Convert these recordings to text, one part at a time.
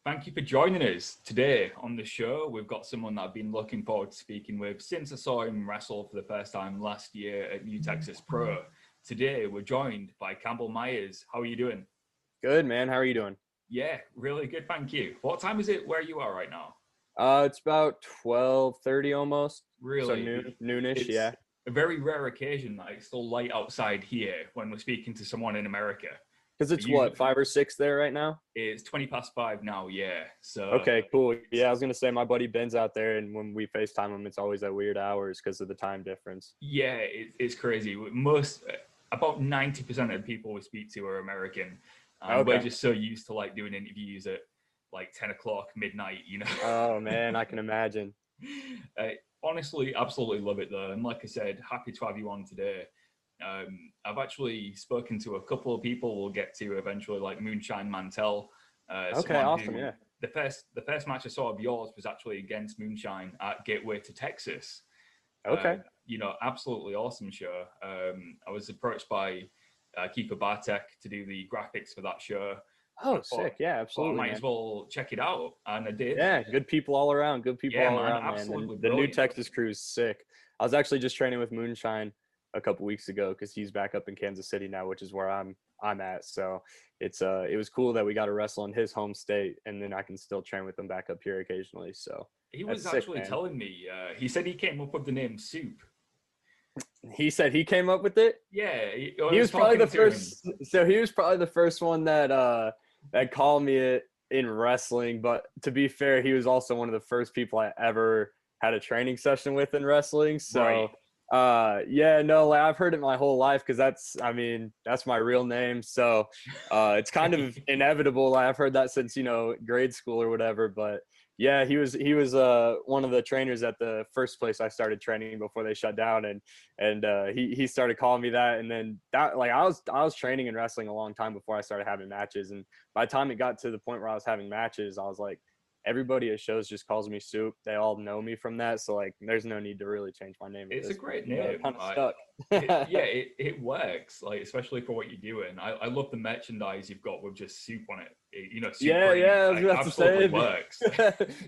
Thank you for joining us today on the show. We've got someone that I've been looking forward to speaking with since I saw him wrestle for the first time last year at New Texas Pro. Today, we're joined by Campbell Myers. How are you doing? Good, man. How are you doing? Yeah, really good, thank you. What time is it where you are right now? It's about 12:30 almost. So Really? noonish, It's yeah. a very rare occasion that it's still light outside here when we're speaking to someone in America. Because it's Usually, what, 5 or 6 there right now? it's 20 past 5 now, yeah. So Okay, cool. Yeah, I was gonna say my buddy Ben's out there, and when we FaceTime him, it's always at weird hours because of the time difference. yeah, it's crazy. About 90% of the people we speak to are American, and we're Okay. just so used to like doing interviews at like 10 o'clock midnight, you know. Oh man, I can imagine. Honestly, absolutely love it though, and like I said, happy to have you on today. I've actually spoken to a couple of people we'll get to eventually, like Moonshine Mantel, Okay, someone awesome. who Yeah. the first match I saw of yours was actually against Moonshine at Gateway to Texas. Uh, Okay. Absolutely awesome show. I was approached by Keeper Bartek to do the graphics for that show. I Oh, thought, sick. Yeah, I absolutely, might as man. well check it out, and I did. Yeah, good people all around. Good people Yeah, all man, around, man. And absolutely the new brilliant. Texas crew is sick. I was actually just training with Moonshine a couple weeks ago because he's back up in Kansas City now, which is where I'm at. So it was cool that we got to wrestle in his home state, and then I can still train with him back up here occasionally. So He was that's sick, actually man. telling me. He said he came up with the name Soup. He said he came up with it. Yeah, I He was was probably talking the to him. first. So he was probably the first one that called me it in wrestling. But to be fair, he was also one of the first people I ever had a training session with in wrestling. Right. So yeah, no, like, I've heard it my whole life because that's my real name. So it's kind of inevitable. I've heard that since grade school or whatever. But yeah, he was one of the trainers at the first place I started training before they shut down, and he started calling me that, and then that, like, I was training and wrestling a long time before I started having matches, and by the time it got to the point where I was having matches, I was like, everybody at shows just calls me Soup. They all know me from that, so like there's no need to really change my name at It's a this point. great It name. kind of stuck. It works. Like, especially for what you're doing. I love the merchandise you've got with just soup on it. Yeah, Supreme. yeah, I was Like, about to absolutely say works.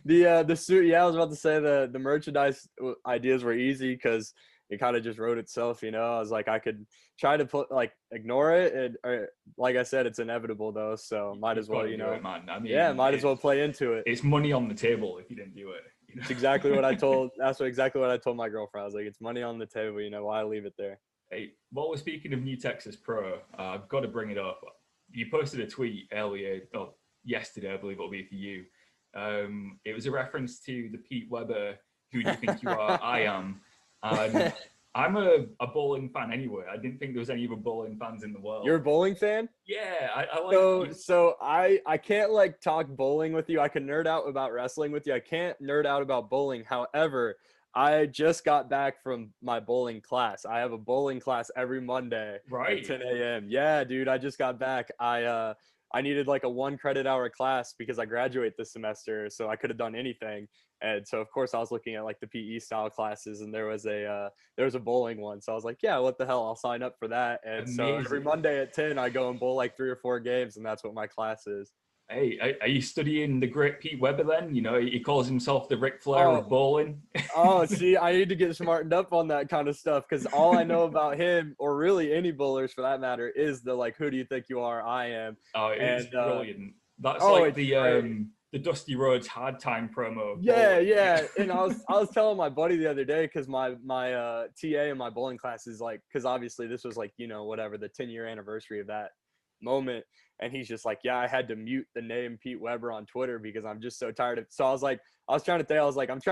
the suit. Yeah, I was about to say the merchandise ideas were easy because it kind of just wrote itself. I was like, I could try to put, like, ignore it, or, like I said, it's inevitable though, so might You've as got well, to do it, man. I yeah, mean, might as well play into it. it's money on the table if you didn't do it. It's exactly what I told. That's exactly what I told my girlfriend. I was like, it's money on the table. Why leave it there? Hey, while we're speaking of New Texas Pro, I've got to bring it up. You posted a tweet earlier, or yesterday, I believe it'll be for you. It was a reference to the Pete Weber, "Who do you think you are? I am." And I'm a bowling fan anyway. I didn't think there was any other bowling fans in the You're world. a bowling fan? Yeah, I like So you. so I can't, like, talk bowling with you. I can nerd out about wrestling with you. I can't nerd out about bowling. However, I just got back from my bowling class. I have a bowling class every Monday at Right. 10 a.m. Yeah, dude, I just got back. I needed like a 1 credit hour class because I graduate this semester, so I could have done anything. And so of course I was looking at like the PE style classes, and there was a bowling one. So I was like, yeah, what the hell? I'll sign up for that. And so every Amazing. Monday at 10, I go and bowl like 3 or 4 games, and that's what my class is. Hey, are you studying the great Pete Weber then? He calls himself the Ric Flair Oh, of bowling. see, I need to get smartened up on that kind of stuff because all I know about him, or really any bowlers for that matter, is the, like, who do you think you are? I am. Oh, it's And brilliant. That's oh, like it's great. the Dusty Rhodes hard time promo of Yeah, bowling. yeah. And I was telling my buddy the other day because my TA in my bowling class is like, because obviously this was like, whatever, the 10-year anniversary of that moment. And he's just like, yeah, I had to mute the name Pete Weber on Twitter because I'm just so tired of. So I was like, I'm trying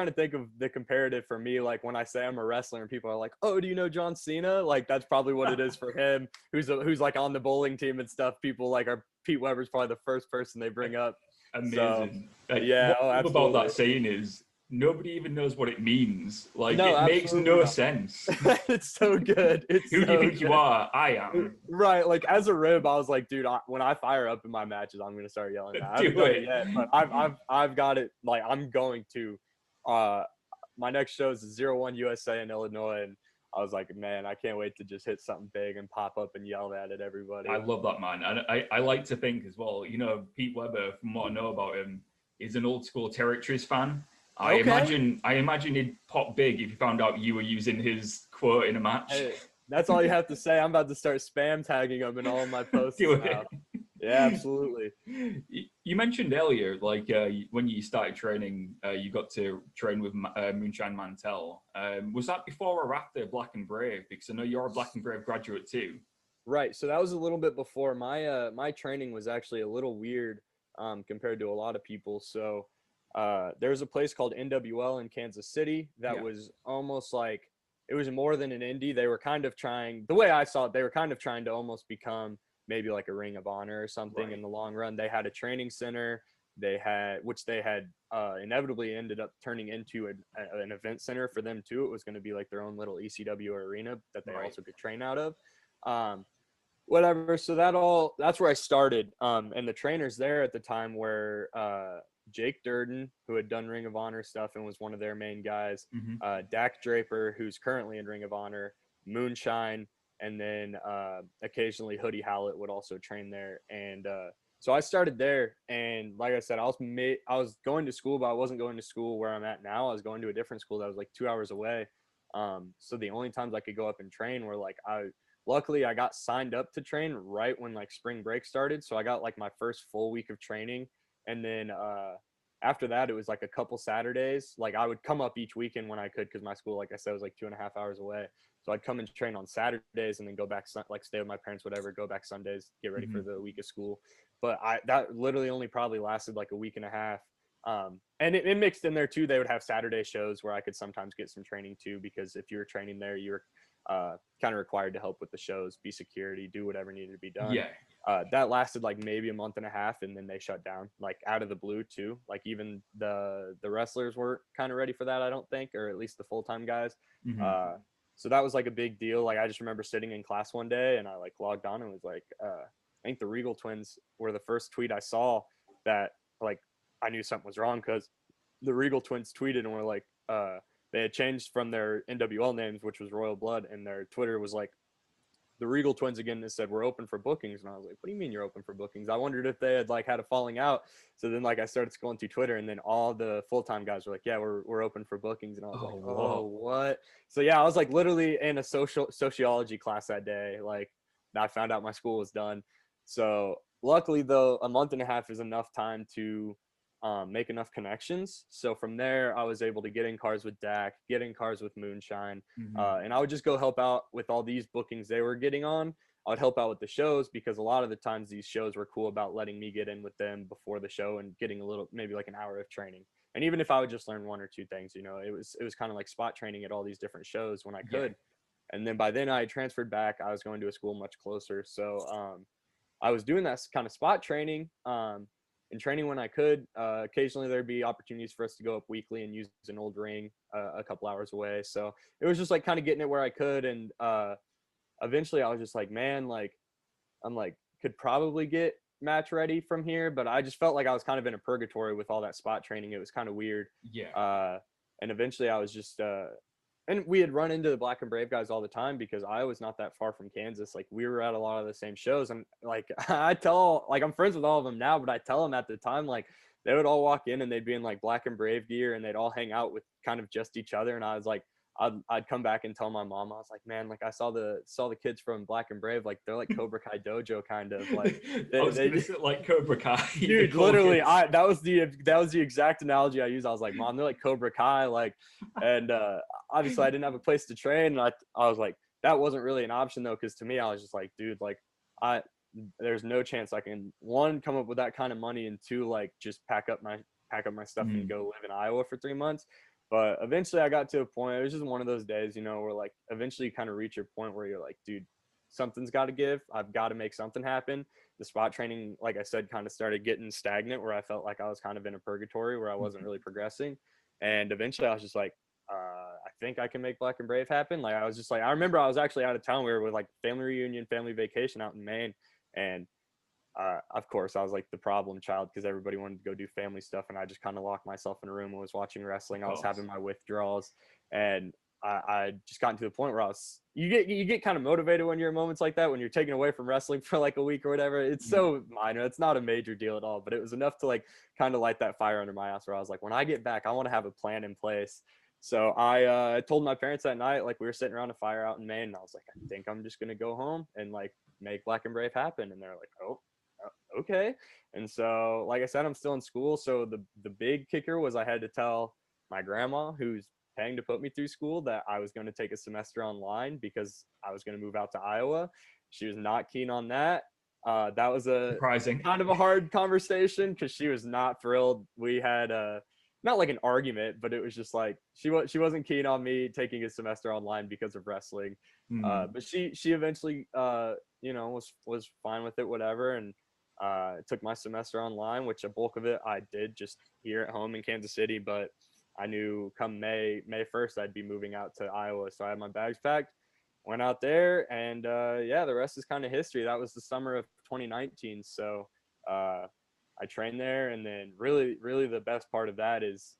to think of the comparative for me. Like, when I say I'm a wrestler and people are like, oh, do you know John Cena? Like, that's probably what it is for him, who's like on the bowling team and stuff. People like are Pete Weber's probably the first person they bring up. So Amazing. Like, yeah, what oh, I love about absolutely. that saying is nobody even knows what it means. Like, No, it makes absolutely no not. sense. It's so good. It's Who do you so think you good. are? I am. Right. Like, as a rib, I was like, dude, when I fire up in my matches, I'm gonna start yelling that. I haven't Do done it it. yet, but I've got it. Like, I'm going to. Uh, my next show is 01 USA in Illinois, and I was like, man, I can't wait to just hit something big and pop up and yell that at I everybody. love that man. And I like to think as well, Pete Weber, from what I know about him, is an old school Territories fan. Okay. I imagine he'd pop big if you found out you were using his quote in a match. Hey, that's all you have to say. I'm about to start spam tagging him in all of my Do posts now. it. Yeah, absolutely. You mentioned earlier, like when you started training, you got to train with Moonshine Mantel. Was that before or after Black and Brave? Because I know you're a Black and Brave graduate too. Right. So that was a little bit before my training was actually a little weird compared to a lot of people. So there's a place called NWL in Kansas City that Yeah. was almost like it was more than an indie. They were kind of trying, the way I saw it, they were kind of trying to almost become maybe like a Ring of Honor or something in Right. the long run. They had a training center. Which they had inevitably ended up turning into an event center for them too. It was going to be like their own little ECW arena that they Right. also could train out of. Um, Whatever. So that's where I started. And the trainers there at the time were Jake Durden, who had done Ring of Honor stuff and was one of their main guys, Hmm. Dak Draper, who's currently in Ring of Honor, Moonshine, and then occasionally Hoodie Howlett would also train there. And so I started there, and like I said, I was going to school, but I wasn't going to school where I'm at now. I was going to a different school that was like 2 hours away. So the only times I could go up and train were like luckily I got signed up to train right when like spring break started. So I got like my first full week of training. And then after that, it was like a couple Saturdays. Like I would come up each weekend when I could, because my school, like I said, was like 2.5 hours away. So I'd come and train on Saturdays and then go back, like stay with my parents, whatever, go back Sundays, get ready for Hmm. the week of school. But that literally only probably lasted like a week and a half. And it mixed in there too. They would have Saturday shows where I could sometimes get some training too, because if you were training there, you were kind of required to help with the shows, be security, do whatever needed to be done. Yeah. That lasted like maybe a month and a half, and then they shut down, like out of the blue too. Like even the wrestlers weren't kind of ready for that, I don't think, or at least the full time guys. Hmm. Uh, so that was like a big deal. Like I just remember sitting in class one day, and I like logged on and was like, I think the Regal Twins were the first tweet I saw that like I knew something was wrong, because the Regal Twins tweeted and were like, they had changed from their NWL names, which was Royal Blood, and their Twitter was like, the Regal Twins again. That said, we're open for bookings. And I was like, what do you mean you're open for bookings? I wondered if they had like had a falling out. So then like I started scrolling through Twitter, and then all the full-time guys were like, yeah, we're open for bookings. And I was Oh, like, oh, whoa. what? So yeah, I was like literally in a sociology class that day. Like I found out my school was done. So luckily though, a month and a half is enough time to make enough connections. So from there, I was able to get in cars with Dak, get in cars with Moonshine, Hmm. and I would just go help out with all these bookings they were getting on. I would help out with the shows, because a lot of the times these shows were cool about letting me get in with them before the show and getting a little, maybe like an hour of training. And even if I would just learn one or two things, it was kind of like spot training at all these different shows when I Yeah. could. And then by then I had transferred back. I was going to a school much closer. So I was doing that kind of spot training and training when I could. Occasionally there'd be opportunities for us to go up weekly and use an old ring a couple hours away. So it was just like kind of getting it where I could. And eventually I was just like, man, like I'm like, could probably get match ready from here. But I just felt like I was kind of in a purgatory with all that spot training. It was kind of weird. Yeah. And eventually I was just, and we had run into the Black and Brave guys all the time, because I was not that far from Kansas. Like we were at a lot of the same shows, and like I'm friends with all of them now, but I tell them at the time, like they would all walk in and they'd be in like Black and Brave gear, and they'd all hang out with kind of just each other. And I was like, I'd come back and tell my mom, I was like, man, like I saw the kids from Black and Brave, like they're like Cobra Kai Dojo kind of like I they, was gonna they say like Cobra Kai, the dude, cool literally kids. that was the exact analogy I used. I was like, mom, they're like Cobra Kai, like, and obviously I didn't have a place to train, and I was like, that wasn't really an option though, because to me I was just like, dude, like I there's no chance I can, one, come up with that kind of money, and two, like just pack up my stuff and Mm. go live in Iowa for 3 months. But eventually I got to a point, it was just one of those days, where like eventually you kind of reach your point where you're like, dude, something's got to give. I've got to make something happen. The spot training, like I said, kind of started getting stagnant, where I felt like I was kind of in a purgatory where I wasn't really progressing. And eventually I was just like, I think I can make Black and Brave happen. Like I was just like, I remember I was actually out of town. We were with like family reunion, family vacation out in Maine. And of course I was like the problem child, because everybody wanted to go do family stuff. And I just kind of locked myself in a room and was watching wrestling. Of I was course. having my withdrawals. And I just gotten to the point where you get kind of motivated when you're in moments like that, when you're taken away from wrestling for like a week or whatever. It's so minor. It's not a major deal at all, but it was enough to like kind of light that fire under my ass where I was like, when I get back, I want to have a plan in place. So I told my parents that night, like we were sitting around a fire out in Maine, and I was like, I think I'm just going to go home and like make Black and Brave happen. And they're like, oh, okay. And so, like I said, I'm still in school. So the big kicker was I had to tell my grandma, who's paying to put me through school, that I was going to take a semester online because I was going to move out to Iowa. She was not keen on that. That was a Surprising. kind of a hard conversation because she was not thrilled. We had not like an argument, but it was just like she wasn't keen on me taking a semester online because of wrestling. But she eventually was fine with it, whatever, and took my semester online, which a bulk of it I did just here at home in Kansas City, but I knew come May 1st I'd be moving out to Iowa, so I had my bags packed, went out there, and the rest is kind of history. That was the summer of 2019. So I trained there, and then really the best part of that is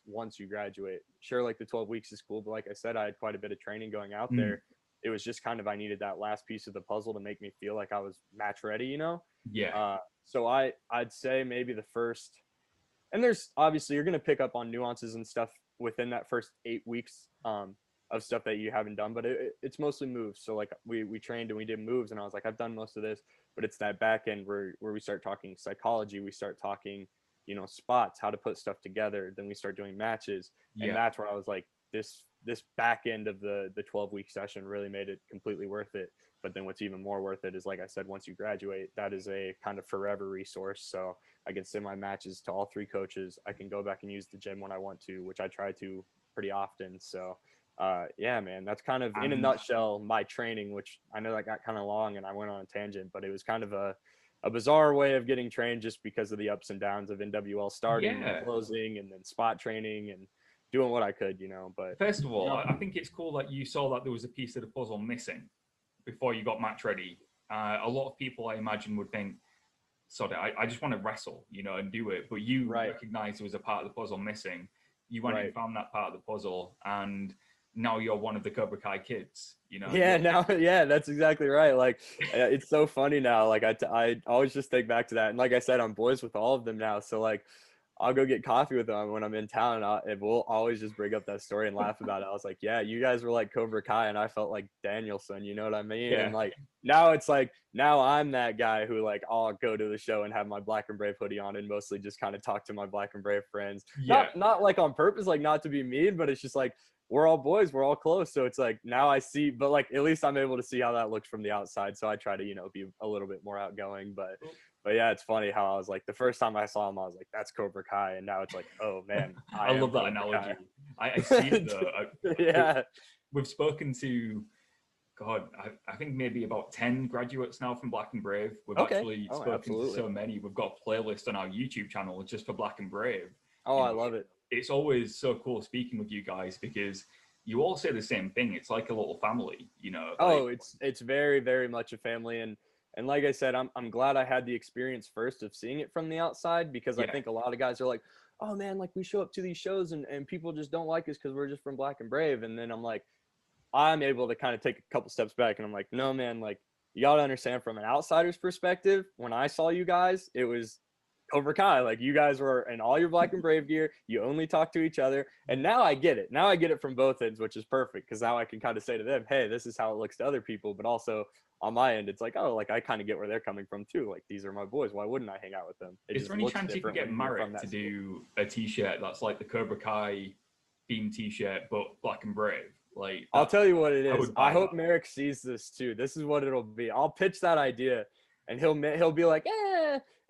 once you graduate. Sure, like the 12 weeks is cool, but like I said, I had quite a bit of training going out there. It was just kind of, I needed that last piece of the puzzle to make me feel like I was match ready, you know? Yeah. So I'd say maybe the first, and there's obviously, you're going to pick up on nuances and stuff within that first 8 weeks of stuff that you haven't done, but it's mostly moves. So like we trained and we did moves, and I was like, I've done most of this, but it's that back end where we start talking psychology, we start talking, spots, how to put stuff together. Then we start doing matches. And that's where I was like, this back end of the 12-week session really made it completely worth it. But then what's even more worth it is, like I said, once you graduate, that is a kind of forever resource. So I can send my matches to all 3 coaches. I can go back and use the gym when I want to, which I try to pretty often. So man, that's kind of in a nutshell my training, which I know that got kind of long and I went on a tangent, but it was kind of a bizarre way of getting trained just because of the ups and downs of NWL starting and closing, and then spot training and doing what I could, but first of all, I think it's cool that you saw that there was a piece of the puzzle missing before you got match ready. A lot of people, I imagine, would think, sorry, I just want to wrestle, and do it. But you recognized there was a part of the puzzle missing. You went and found that part of the puzzle, and now you're one of the Cobra Kai kids, that's exactly right. Like, it's so funny now. Like I always just think back to that. And like I said, I'm boys with all of them now. So like, I'll go get coffee with them when I'm in town, and we'll always just bring up that story and laugh about it. I was like, yeah, you guys were like Cobra Kai, and I felt like Danielson, you know what I mean? Yeah. And like, now it's like, now I'm that guy who like, I'll go to the show and have my Black and Brave hoodie on and mostly just kind of talk to my Black and Brave friends. Not like on purpose, like not to be mean, but it's just like, we're all boys, we're all close. So it's like, now I see, but like, at least I'm able to see how that looks from the outside. So I try to, be a little bit more outgoing, but yeah, it's funny how I was like, the first time I saw him, I was like, that's Cobra Kai. And now it's like, oh man, I love that analogy. I see it though. We've spoken to, God, I think maybe about 10 graduates now from Black and Brave. We've actually spoken to so many. We've got a playlist on our YouTube channel just for Black and Brave. I love it. It's always so cool speaking with you guys because you all say the same thing. It's like a little family, It's very, very much a family. And like I said, I'm glad I had the experience first of seeing it from the outside, because I think a lot of guys are like, oh man, like we show up to these shows and people just don't like us because we're just from Black and Brave. And then I'm like, I'm able to kind of take a couple steps back and I'm like, no man, like you got to understand from an outsider's perspective, when I saw you guys, it was Cobra Kai. Like you guys were in all your Black and Brave gear. You only talk to each other. And now I get it. Now I get it from both ends, which is perfect. Cause now I can kind of say to them, hey, this is how it looks to other people. But also on my end, it's like, oh, like I kind of get where they're coming from too. Like these are my boys. Why wouldn't I hang out with them? Is there any chance you could get Marek to do a t-shirt that's like the Cobra Kai theme t-shirt, but Black and Brave? Like I'll tell you what it is. I hope Marek sees this too. This is what it'll be. I'll pitch that idea and he'll be like,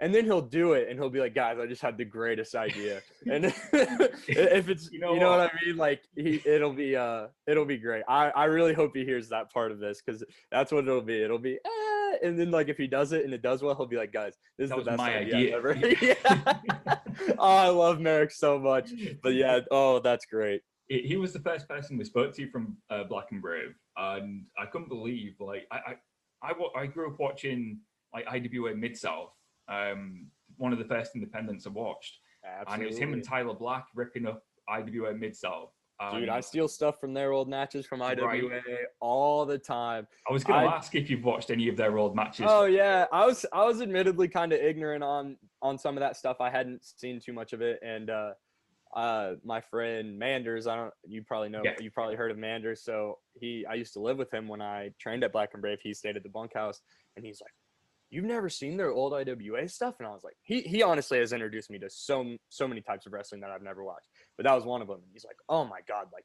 and then he'll do it and he'll be like, guys, I just had the greatest idea. And if it's, you know what I mean? Like it'll be great. I really hope he hears that part of this, because that's what it'll be. It'll be, and then like if he does it and it does well, he'll be like, guys, this is the best idea ever. Oh, I love Marek so much. But yeah, that's great. He was the first person we spoke to from Black and Brave, and I couldn't believe, like, I grew up watching like IWA Mid-South, one of the first independents I watched. Absolutely. And it was him and Tyler Black ripping up IWA Mid-South, Dude, And I steal stuff from their old matches from right, IWA all the time. I was going to ask if you've watched any of their old matches. Oh yeah, I was admittedly kind of ignorant on some of that stuff. I hadn't seen too much of it, and my friend Manders, you probably know, Yeah, you probably heard of Manders. So I used to live with him when I trained at Black and Brave. He stayed at the bunkhouse, and he's like, "You've never seen their old IWA stuff?" And I was like, he honestly has introduced me to so many types of wrestling that I've never watched, but that was one of them. And he's like, "Oh my god, like,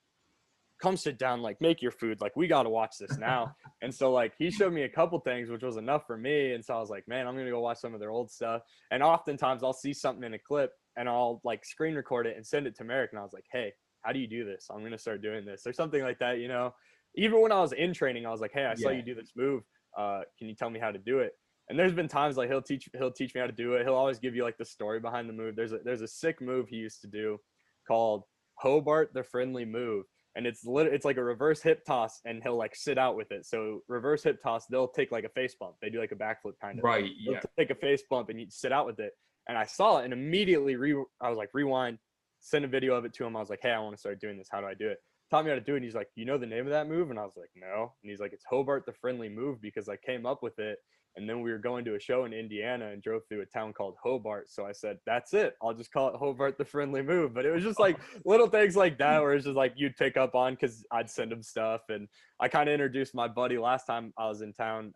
come sit down, like, make your food, like, we got to watch this now." And so, like, he showed me a couple things, which was enough for me. And so I was like, man, I'm gonna go watch some of their old stuff. And oftentimes I'll see something in a clip and I'll like screen record it and send it to Merrick, and I was like, hey, how do you do this? I'm gonna start doing this or something like that, you know. Even when I was in training, I was like, hey, I saw yeah. you do this move, can you tell me how to do it? And there's been times like he'll teach me how to do it. He'll always give you like the story behind the move. There's a sick move he used to do called Hobart the Friendly Move, and it's like a reverse hip toss, and he'll like sit out with it. So reverse hip toss, they'll take like a face bump. They do like a backflip kind of. Right, They'll yeah. take a face bump and you sit out with it. And I saw it and immediately I was like, rewind, send a video of it to him. I was like, hey, I want to start doing this. How do I do it? Taught me how to do it. And he's like, you know the name of that move? And I was like, no. And he's like, it's Hobart the Friendly Move, because I came up with it. And then we were going to a show in Indiana and drove through a town called Hobart. So I said, that's it. I'll just call it Hobart the Friendly Move. But it was just like little things like that where it's just like you'd pick up on because I'd send him stuff. And I kind of introduced my buddy last time I was in town,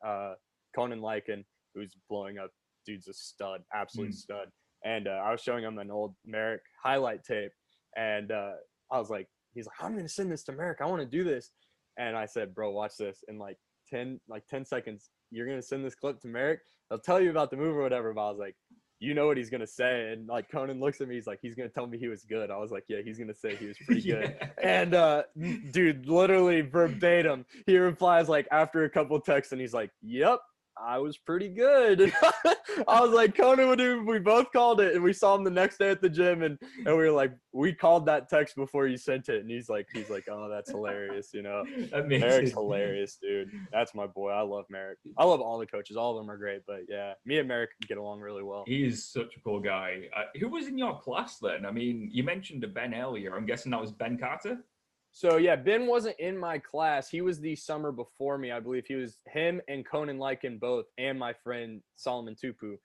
Conan Lycan, who's blowing up. Dude's a stud, absolute stud. And I was showing him an old Merrick highlight tape. And I was like, he's like, I'm going to send this to Merrick. I want to do this. And I said, bro, watch this. In like 10 seconds, you're going to send this clip to Merrick. He'll tell you about the move or whatever. But I was like, you know what he's going to say. And like Conan looks at me. He's like, he's going to tell me he was good. I was like, yeah, he's going to say he was pretty good. And dude, literally verbatim, he replies like after a couple texts and he's like, yep, I was pretty good. I was like, Conan, we both called it, and we saw him the next day at the gym, and we were like, we called that text before you sent it, and he's like, oh, that's hilarious, you know. Merrick's hilarious, dude. That's my boy. I love Merrick. I love all the coaches. All of them are great, but yeah, me and Merrick get along really well. He is such a cool guy. Who was in your class then? I mean, you mentioned a Ben earlier. I'm guessing that was Ben Carter? So yeah, Ben wasn't in my class. He was the summer before me, I believe. He was him and Conan Lycan both, and my friend Solomon Tupu.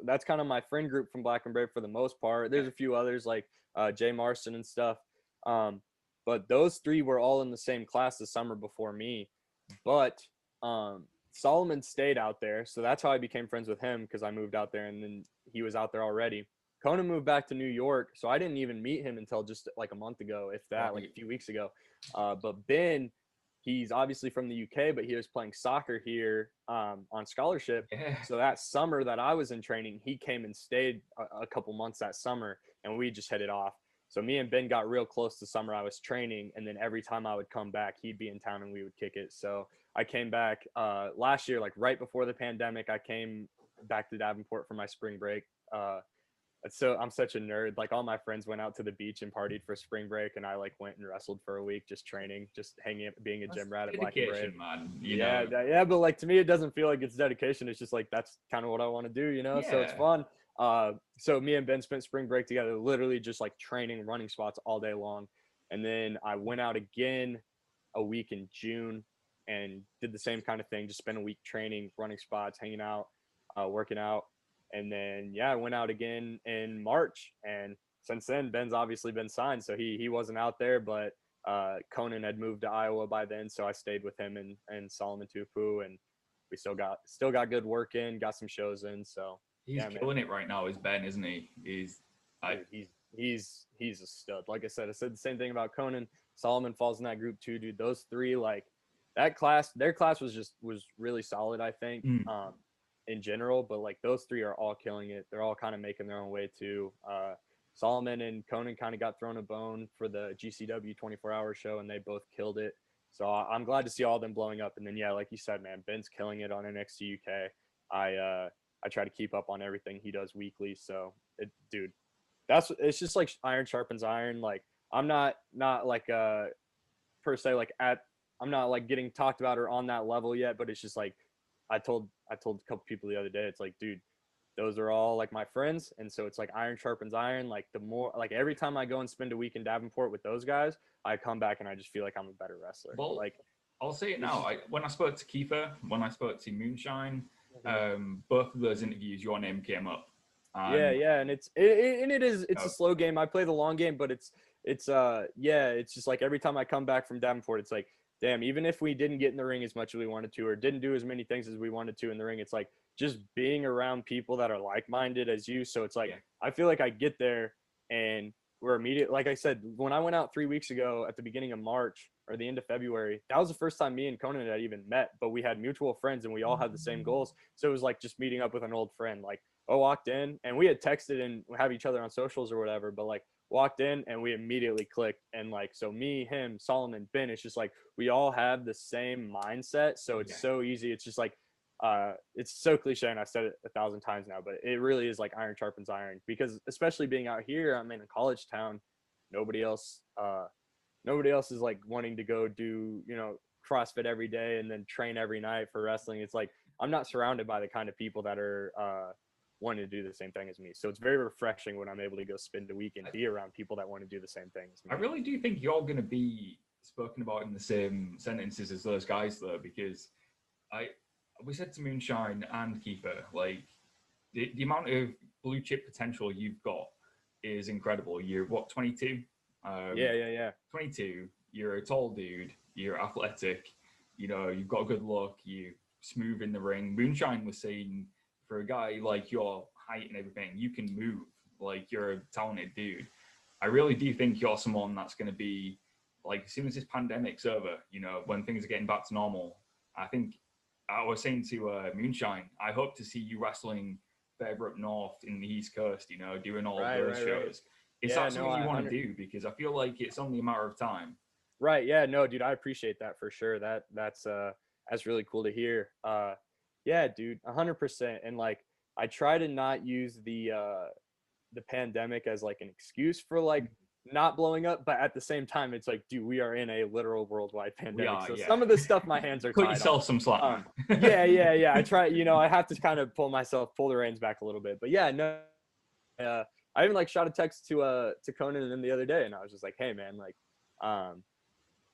That's kind of my friend group from Black and Brave for the most part. There's a few others like Jay Marston and stuff, but those three were all in the same class the summer before me. But Solomon stayed out there, so that's how I became friends with him, because I moved out there, and then he was out there already. Conan moved back to New York, so I didn't even meet him until just like a month ago, if that, like a few weeks ago. But Ben, he's obviously from the UK, but he was playing soccer here on scholarship. Yeah. So that summer that I was in training, he came and stayed a couple months that summer, and we just hit it off. So me and Ben got real close the summer I was training, and then every time I would come back, he'd be in town and we would kick it. So I came back last year, like right before the pandemic. I came back to Davenport for my spring break. So I'm such a nerd. Like all my friends went out to the beach and partied for spring break, and I like went and wrestled for a week, just training, just hanging, being a gym rat at Black and Brave. Man. Yeah, but like to me, it doesn't feel like it's dedication. It's just like that's kind of what I want to do, you know. Yeah. So it's fun. So me and Ben spent spring break together, literally just like training, running spots all day long, and then I went out again a week in June and did the same kind of thing. Just spent a week training, running spots, hanging out, working out. And then, yeah, I went out again in March. And since then, Ben's obviously been signed. So he wasn't out there, but Conan had moved to Iowa by then. So I stayed with him and Solomon Tupu. And we still got good work in, got some shows in. So he's killing it right now, is Ben, isn't he? He's a stud. Like I said the same thing about Conan. Solomon falls in that group too, dude. Those three, like their class was really solid, I think. In general, but like those three are all killing it. They're all kind of making their own way too. Solomon and Conan kind of got thrown a bone for the GCW 24-hour show, and they both killed it. So I'm glad to see all of them blowing up. And then, yeah, like you said, man, Ben's killing it on NXT UK. I try to keep up on everything he does weekly. So, dude, it's just like iron sharpens iron. Like I'm not like per se like I'm not like getting talked about or on that level yet, but it's just like I told a couple people the other day, it's like, dude, those are all like my friends. And so it's like iron sharpens iron. Like the more, like every time I go and spend a week in Davenport with those guys, I come back and I just feel like I'm a better wrestler. Well, Like, I'll say it now. When I spoke to Kiefer, when I spoke to Moonshine, mhm. both of those interviews, your name came up. Yeah, And yeah, and it's a slow game. I play the long game, but it's just like every time I come back from Davenport, it's like, damn, even if we didn't get in the ring as much as we wanted to, or didn't do as many things as we wanted to in the ring, it's like just being around people that are like-minded as you. So it's like, yeah, I feel like I get there and we're immediate. Like I said, when I went out 3 weeks ago at the beginning of March or the end of February, that was the first time me and Conan had even met, but we had mutual friends and we all had the same goals. So it was like just meeting up with an old friend. Like, I walked in and we had texted and have each other on socials or whatever, but like walked in and we immediately clicked. And like, so me, him, Solomon, Ben, it's just like, we all have the same mindset. So it's so easy. It's just like, it's so cliche and I've said it 1,000 times now, but it really is like iron sharpens iron, because especially being out here, I'm in a college town. Nobody else, nobody else is like wanting to go do, CrossFit every day and then train every night for wrestling. It's like, I'm not surrounded by the kind of people that are, wanting to do the same thing as me. So it's very refreshing when I'm able to go spend a week and be around people that want to do the same thing as me. I really do think you're going to be spoken about in the same sentences as those guys, though, because we said to Moonshine and Kiefer, like the amount of blue chip potential you've got is incredible. You're what, 22? Yeah. 22. You're a tall dude. You're athletic. You've got good look. You smooth in the ring. Moonshine was saying, for a guy like your height and everything, you can move. Like, you're a talented dude. I really do think you're someone that's going to be, like, as soon as this pandemic's over, when things are getting back to normal, I think I was saying to Moonshine, I hope to see you wrestling further up north in the East Coast, doing all those shows. Right. Is that something you want to do? Because I feel like it's only a matter of time. Right. Yeah. No, dude, I appreciate that for sure. That's really cool to hear. Yeah, dude, 100%. And like, I try to not use the pandemic as like an excuse for like not blowing up, but at the same time, it's like, dude, we are in a literal worldwide pandemic. So some of the stuff my hands are tied. Put yourself some slack. Yeah. I try, I have to kind of pull the reins back a little bit. But yeah, no. I even like shot a text to Conan and him the other day, and I was just like, hey man, like,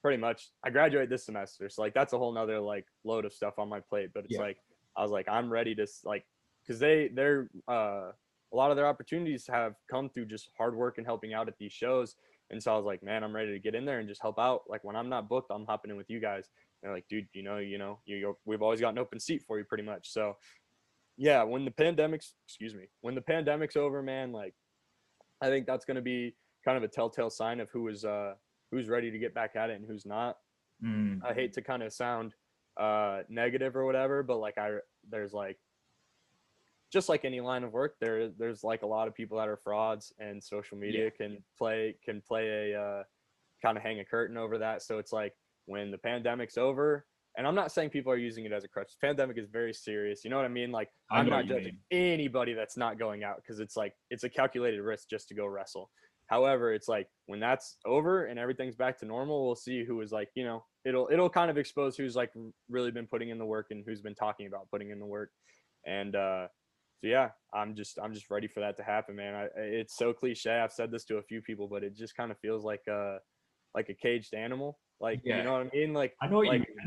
pretty much I graduate this semester, so like that's a whole nother like load of stuff on my plate. But it's like, I was like, I'm ready to like, because they're a lot of their opportunities have come through just hard work and helping out at these shows. And so I was like, man, I'm ready to get in there and just help out. Like, when I'm not booked, I'm hopping in with you guys. And they're like, dude, we've always got an open seat for you, pretty much. So yeah, when the pandemic's over, man, like, I think that's going to be kind of a telltale sign of who's ready to get back at it and who's not. I hate to kind of sound negative or whatever, but like, there's like, just like any line of work, there's like a lot of people that are frauds, and social media can play a kind of hang a curtain over that. So it's like, when the pandemic's over, and I'm not saying people are using it as a crutch. The pandemic is very serious. You know what I mean? Like, I'm not judging anybody that's not going out, because it's like, it's a calculated risk just to go wrestle. However, it's like, when that's over and everything's back to normal, we'll see who is like, it'll kind of expose who's like really been putting in the work and who's been talking about putting in the work. And so yeah, I'm just ready for that to happen, man. It's so cliche. I've said this to a few people, but it just kind of feels like a caged animal. Like, you know what I mean? Like, I know what like you mean.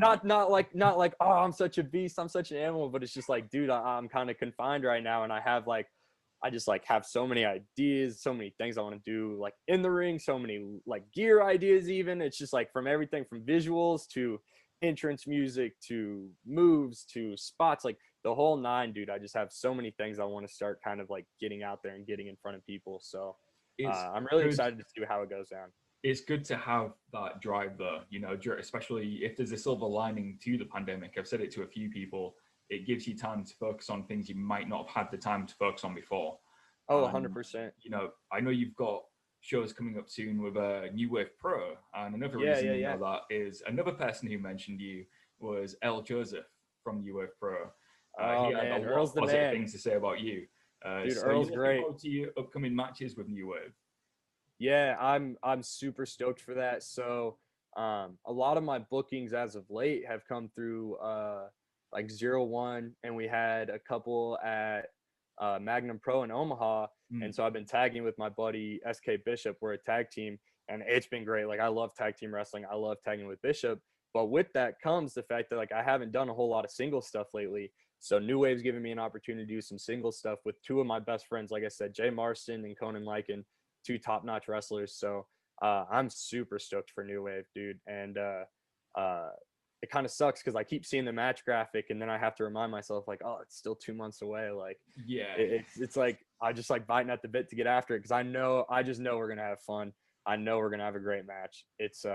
not like, oh, I'm such a beast, I'm such an animal, but it's just like, dude, I'm kind of confined right now, and I just like have so many ideas, so many things I want to do, like in the ring, so many like gear ideas. Even it's just like, from everything from visuals to entrance music to moves to spots, like the whole nine, dude. I just have so many things I want to start kind of like getting out there and getting in front of people. So I'm really excited to see how it goes down. It's good to have that drive though, especially if there's a silver lining to the pandemic. I've said it to a few people. It gives you time to focus on things you might not have had the time to focus on before. Oh, 100%. I know you've got shows coming up soon with New Wave Pro, and another reason you know that is another person who mentioned you was El Joseph from New Wave Pro. He had a lot of positive things to say about you. Dude, so Earl's great. Forward to your upcoming matches with New Wave. Yeah, I'm super stoked for that. So a lot of my bookings as of late have come through like 0-1, and we had a couple at Magnum Pro in Omaha. And so I've been tagging with my buddy SK Bishop. We're a tag team, and it's been great. Like, I love tag team wrestling. I love tagging with Bishop. But with that comes the fact that, like, I haven't done a whole lot of single stuff lately. So New Wave's giving me an opportunity to do some single stuff with two of my best friends. Like I said, Jay Marston and Conan Lycan, two top-notch wrestlers. So I'm super stoked for New Wave, dude. And it kind of sucks because I keep seeing the match graphic, and then I have to remind myself, like, oh, it's still 2 months away. Like, yeah, it's like I just like biting at the bit to get after it because I just know we're gonna have fun. I know we're gonna have a great match. It's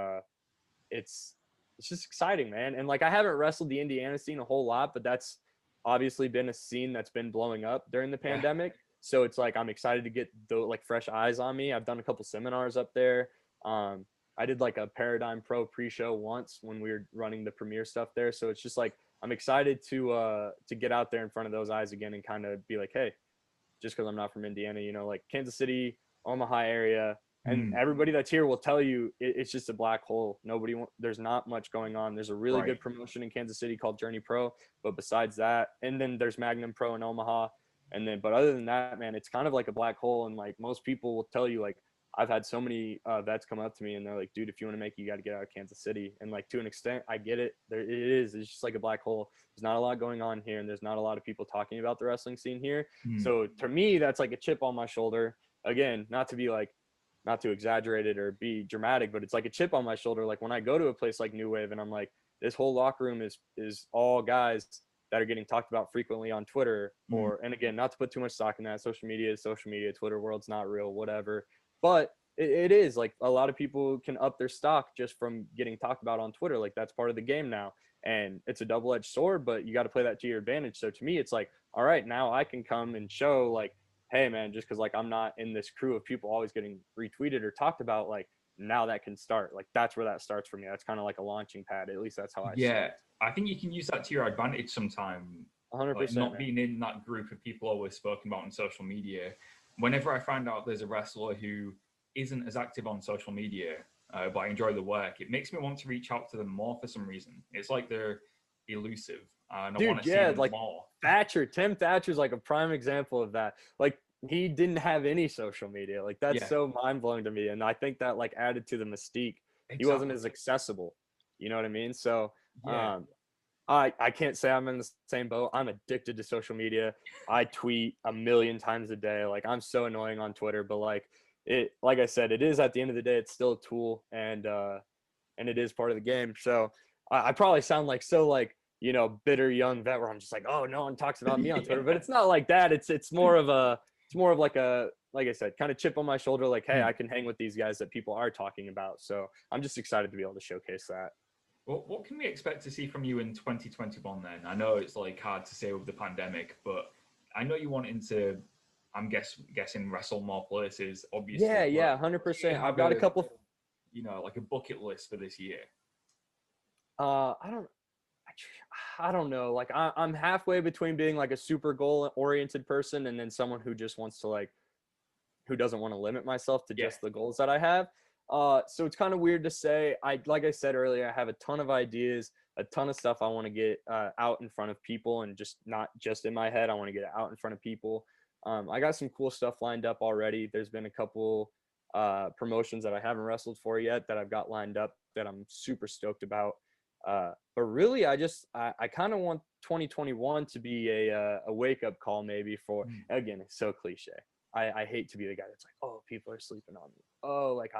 just exciting, man. And like, I haven't wrestled the Indiana scene a whole lot, but that's obviously been a scene that's been blowing up during the pandemic. So it's like I'm excited to get the like fresh eyes on me. I've done a couple seminars up there. I did like a Paradigm Pro pre-show once when we were running the premiere stuff there. So it's just like I'm excited to get out there in front of those eyes again and kind of be like, hey, just because I'm not from Indiana, you know, like Kansas City, Omaha area, and everybody that's here will tell you it's just a black hole. There's not much going on. There's a really good promotion in Kansas City called Journey Pro, but besides that, and then there's Magnum Pro in Omaha, but other than that, man, it's kind of like a black hole. And like most people will tell you, like, I've had so many vets come up to me and they're like, dude, if you want to make it, you got to get out of Kansas City. And like, to an extent, I get it. It's just like a black hole. There's not a lot going on here, and there's not a lot of people talking about the wrestling scene here. So to me, that's like a chip on my shoulder. Again, not to exaggerate it or be dramatic, but it's like a chip on my shoulder. Like when I go to a place like New Wave and I'm like, this whole locker room is all guys that are getting talked about frequently on Twitter, and again, not to put too much stock in that. Social media, Twitter world's not real, whatever. But it is like a lot of people can up their stock just from getting talked about on Twitter. Like that's part of the game now. And it's a double-edged sword, but you got to play that to your advantage. So to me, it's like, all right, now I can come and show like, hey man, just because like I'm not in this crew of people always getting retweeted or talked about, like now that can start. Like that's where that starts for me. That's kind of like a launching pad. At least that's how I see it. I think you can use that to your advantage sometime. 100%. Like not being in that group of people always spoken about on social media. Whenever I find out there's a wrestler who isn't as active on social media, but I enjoy the work, it makes me want to reach out to them more for some reason. It's like they're elusive. And I want to see them like more. Tim Thatcher's like a prime example of that. Like he didn't have any social media. Like that's so mind blowing to me. And I think that like added to the mystique. Exactly. He wasn't as accessible. You know what I mean? So I can't say I'm in the same boat. I'm addicted to social media. I tweet a million times a day. Like I'm so annoying on Twitter, but like I said, it is at the end of the day, it's still a tool, and it is part of the game. So I probably sound like so like, you know, bitter young vet where I'm just like, oh, no one talks about me on Twitter, but it's not like that. It's more of like I said, kind of chip on my shoulder. Like, hey, I can hang with these guys that people are talking about. So I'm just excited to be able to showcase that. Well, what can we expect to see from you in 2021 then? I know it's like hard to say with the pandemic, but I know you wanting to, I'm guessing wrestle more places, obviously. Yeah, 100%. I've got a couple, you know, like a bucket list for this year. I don't know. Like I'm halfway between being like a super goal oriented person and then someone who just wants to like, who doesn't want to limit myself to just the goals that I have. So it's kind of weird to say. Like I said earlier, I have a ton of ideas, a ton of stuff I want to get out in front of people, and just not just in my head. I want to get it out in front of people. I got some cool stuff lined up already. There's been a couple promotions that I haven't wrestled for yet that I've got lined up that I'm super stoked about. But really, I kind of want 2021 to be a wake up call, maybe for, again, it's so cliche. I hate to be the guy that's like, oh, people are sleeping on me. Oh, like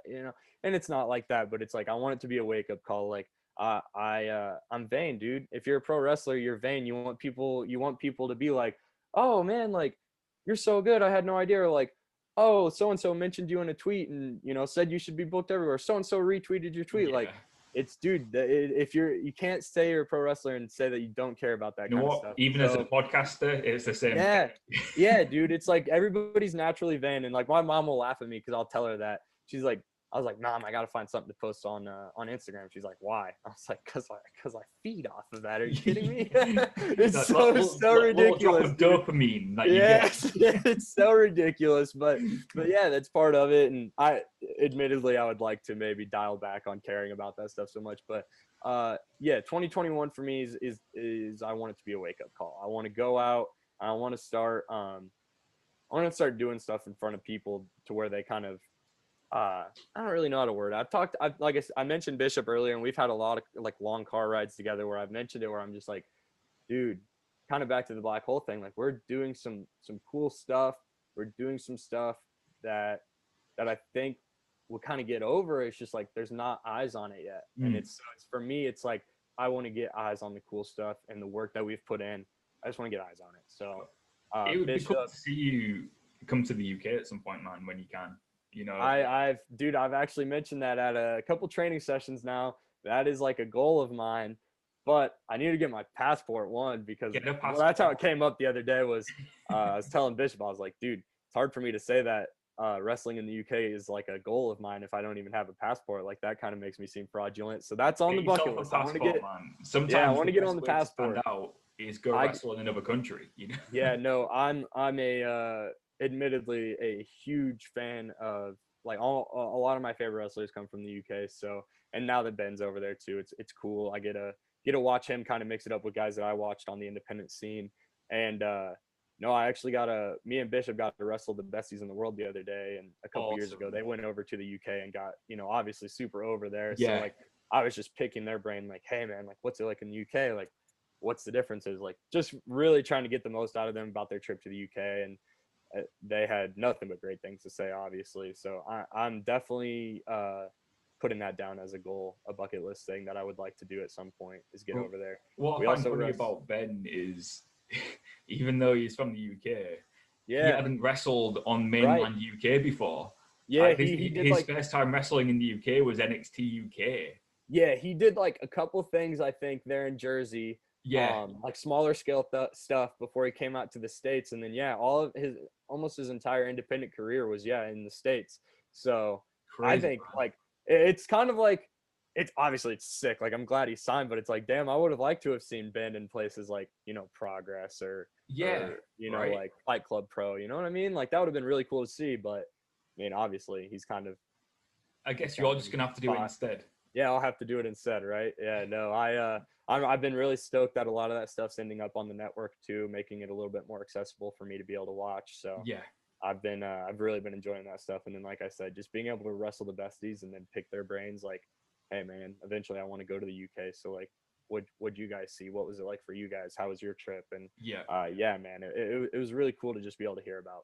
you know, and it's not like that, but it's like, I want it to be a wake up call. Like, I'm vain, dude. If you're a pro wrestler, you're vain. You want people to be like, oh man, like you're so good. I had no idea. Or like, oh, so-and-so mentioned you in a tweet and, you know, said you should be booked everywhere. So-and-so retweeted your tweet. Like, it's, dude, if you can't say you're a pro wrestler and say that you don't care about that kind of stuff. Even as a podcaster, it's the same. Yeah, dude. It's like everybody's naturally vain, and like my mom will laugh at me because I'll tell her that. She's like, I was like, Mom, I gotta find something to post on Instagram. She's like, why? I was like, cause I feed off of that. Are you kidding me? It's so ridiculous. Drop of dopamine. It's so ridiculous. But yeah, that's part of it. And I would like to maybe dial back on caring about that stuff so much. But 2021 for me is I want it to be a wake up call. I want to go out I want to start doing stuff in front of people to where they kind of I don't really know how to word it. I mentioned Bishop earlier, and we've had a lot of like long car rides together where I've mentioned it where I'm just like, dude, kind of back to the black hole thing. Like we're doing some cool stuff. We're doing some stuff that I think we'll kind of get over. It's just like there's not eyes on it yet. And it's for me, it's like I want to get eyes on the cool stuff and the work that we've put in. I just want to get eyes on it. So it would Bishop, be cool to see you come to the UK at some point, man, when you can. You know, I've actually mentioned that at a couple training sessions now. That is like a goal of mine, but I need to get my passport because that's how it came up the other day was I was telling Bishop, I was like, dude, it's hard for me to say that wrestling in the UK is like a goal of mine if I don't even have a passport. Like that kind of makes me seem fraudulent. So that's on the bucket list. I want to get, man. Sometimes I want to get on the passport. Out is go wrestle in another country. You know? Yeah, no, I'm a admittedly a huge fan of like a lot of my favorite wrestlers come from the UK. So, and now that Ben's over there too, it's cool. I get to watch him kind of mix it up with guys that I watched on the independent scene. And no, I actually me and Bishop got to wrestle the besties in the world the other day. And a couple years ago, they went over to the UK and got, obviously super over there. Yeah. So like, I was just picking their brain, like, hey man, like what's it like in the UK? Like, what's the differences? Like just really trying to get the most out of them about their trip to the UK. And they had nothing but great things to say, obviously. So I'm definitely putting that down as a goal, a bucket list thing that I would like to do at some point is get over there. What I find funny about Ben is, even though he's from the UK, he hadn't wrestled on mainland UK before. Yeah, his first time wrestling in the UK was NXT UK. Yeah, he did like a couple things, I think, there in Jersey. Yeah, like smaller scale stuff before he came out to the States, and then all of almost his entire independent career was in the States. So crazy, I think like it's kind of like it's sick. Like I'm glad he signed, but it's like damn, I would have liked to have seen Ben in places like Progress or like Fight Club Pro. You know what I mean? Like that would have been really cool to see. But I mean, obviously he's kind of. I guess you're just gonna have to do it instead. Yeah, I'll have to do it instead, right? Yeah, no, I've been really stoked that a lot of that stuff's ending up on the network too, making it a little bit more accessible for me to be able to watch. So yeah, I've really been enjoying that stuff. And then, like I said, just being able to wrestle the besties and then pick their brains. Like, hey man, eventually I want to go to the UK. So like, what'd you guys see? What was it like for you guys? How was your trip? And yeah, man, it was really cool to just be able to hear about.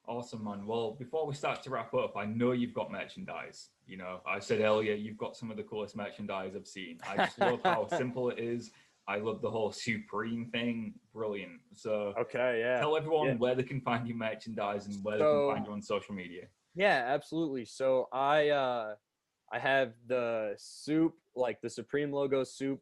Awesome, man. Well, before we start to wrap up, I know you've got merchandise. I said earlier, you've got some of the coolest merchandise I've seen. I just love how simple it is. I love the whole Supreme thing. Brilliant. So tell everyone where they can find your merchandise and where they can find you on social media. Yeah, absolutely. So I have the soup, like the Supreme logo soup,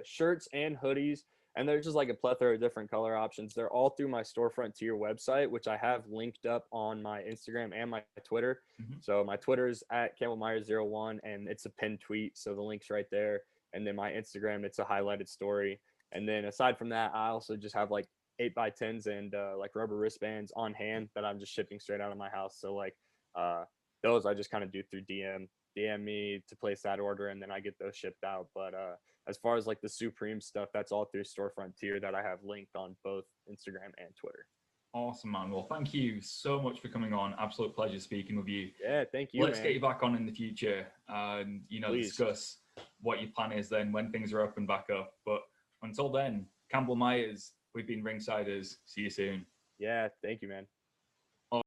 shirts and hoodies. And there's just like a plethora of different color options. They're all through my storefront tier website, which I have linked up on my Instagram and my Twitter. Mm-hmm. So my Twitter is at Campbell Myers 01, and it's a pinned tweet. So the link's right there. And then my Instagram, it's a highlighted story. And then aside from that, I also just have like 8x10s and like rubber wristbands on hand that I'm just shipping straight out of my house. So like those I just kind of do through DM me to place that order, and then I get those shipped out. But as far as like the Supreme stuff, that's all through storefront tier that I have linked on both Instagram and Twitter. Awesome, man. Well, thank you so much for coming on. Absolute pleasure speaking with you. Yeah, thank you. Let's get you back on in the future and discuss what your plan is then when things are up and back up. But until then, Campbell Myers, we've been Ringsiders. See you soon. Yeah, thank you, man.